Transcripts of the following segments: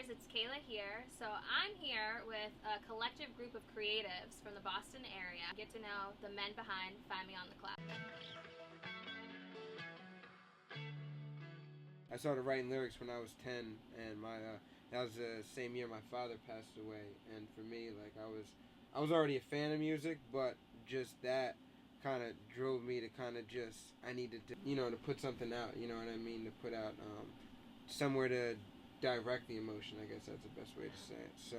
guys, it's Kayla here. So I'm here with a collective group of creatives from the Boston area. Get to know the men behind FindMeOnTheCloud. I started writing lyrics when I was 10, and that was the same year my father passed away. And for me, like I was already a fan of music, but just that kind of drove me to I needed to to put something out. You know what I mean? To put out somewhere to direct the emotion. I guess that's the best way to say it. So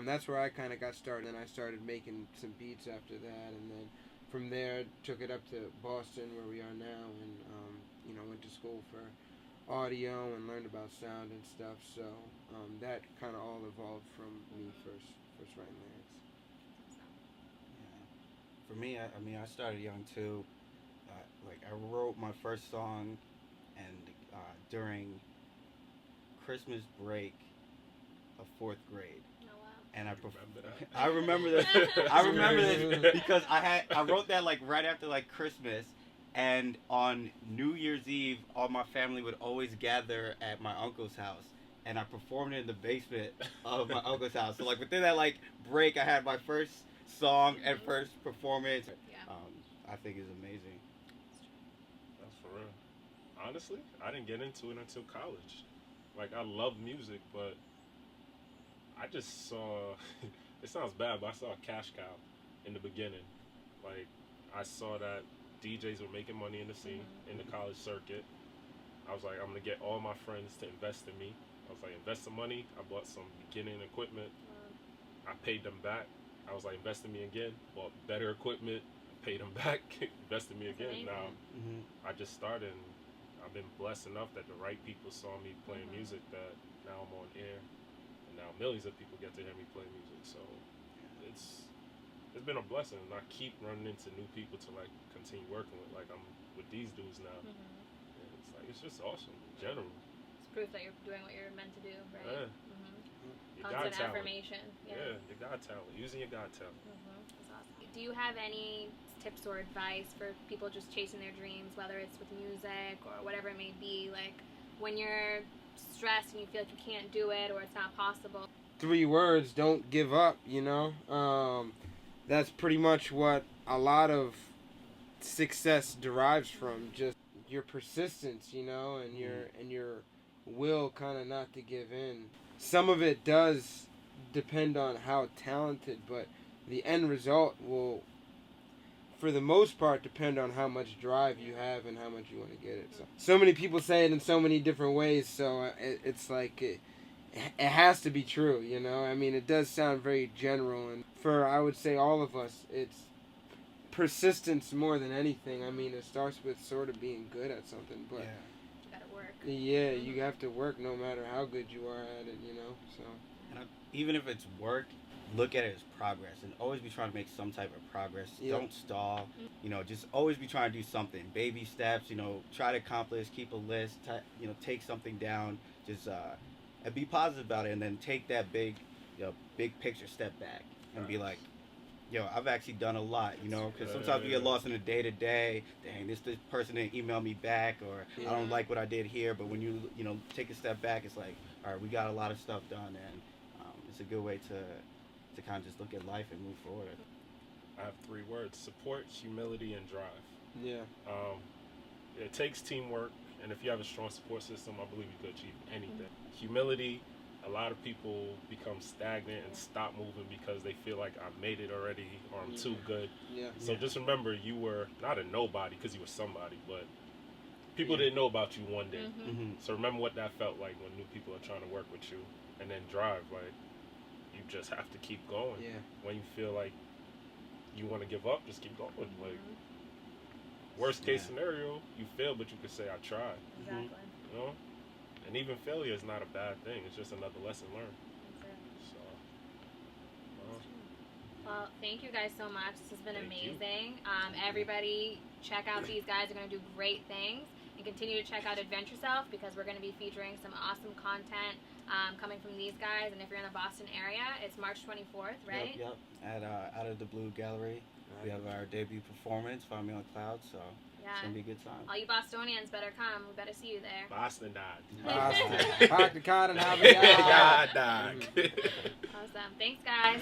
that's where I kind of got started. And I started making some beats after that, and then from there took it up to Boston, where we are now, and went to school for audio and learned about sound and stuff. So that kind of all evolved from me first writing lyrics. Yeah. For me, I started young too. I wrote my first song, and during Christmas break of 4th grade. Oh, wow. And I remember this. I remember this because I wrote that right after Christmas, and on New Year's Eve, all my family would always gather at my uncle's house, and I performed it in the basement of my uncle's house. So within that break, I had my first song and first performance. Yeah. I think it's amazing. That's for real. Honestly, I didn't get into it until college. I love music, but I just saw, it sounds bad, but I saw a cash cow in the beginning. I saw that DJs were making money in the scene, in the college circuit. I was like, I'm going to get all my friends to invest in me. I was like, invest some money. I bought some beginning equipment. I paid them back. I was like, invest in me again. Bought better equipment. Paid them back. Invested in me again. Now, I just started, and I've been blessed enough that the right people saw me playing music that now I'm on air, and now millions of people get to hear me play music. So it's been a blessing, and I keep running into new people to continue working with. I'm with these dudes now, and it's just awesome in general. It's proof that you're doing what you're meant to do, right? Yeah. Your Constant God talent. affirmation. Yeah, your God talent. Using your God talent. That's awesome. Do you have any tips or advice for people just chasing their dreams, whether it's with music or whatever it may be, when you're stressed and you feel like you can't do it or it's not possible? 3 words: don't give up. That's pretty much what a lot of success derives from, just your persistence, and your will kind of not to give in. Some of it does depend on how talented, but the end result will, for the most part, depend on how much drive you have and how much you want to get it. So many people say it in so many different ways, so it's it has to be true, I mean, it does sound very general, and for, I would say, all of us, it's persistence more than anything. I mean, it starts with sort of being good at something, but You gotta work. yeah, you have to work no matter how good you are at it, so. And even if it's work, look at it as progress, and always be trying to make some type of progress. Don't stall. Just always be trying to do something. Baby steps. Try to accomplish. Keep a list. Take something down. Just and be positive about it, and then take that big picture step back and be like, I've actually done a lot. Because sometimes we get lost in the day to day. Dang, this person didn't email me back, or I don't like what I did here. But when you take a step back, it's like, all right, we got a lot of stuff done, and it's a good way to kind of just look at life and move forward. I have 3 words: support, humility, and drive. Yeah. It takes teamwork, and if you have a strong support system, I believe you could achieve anything. Humility, a lot of people become stagnant and stop moving because they feel like I made it already, or I'm too good. Yeah. So just remember, you were not a nobody because you were somebody, but people didn't know about you one day. So remember what that felt like when new people are trying to work with you, and then drive. You just have to keep going. Yeah. When you feel like you want to give up, just keep going. Worst case scenario, you fail, but you could say, I tried. Exactly. And even failure is not a bad thing. It's just another lesson learned. So, well, thank you guys so much. This has been Thank amazing. Everybody, check out these guys. They're going to do great things. And continue to check out Adventure Self, because we're going to be featuring some awesome content coming from these guys. And if you're in the Boston area, it's March 24th, right? Yep. At Out of the Blue Gallery, We have our debut performance, Find Me on Cloud, so Yeah. it's gonna be a good time. All you Bostonians better come. We better see you there. Boston dog. Boston. Park the car and have a Yeah, dog. Awesome. Thanks, guys.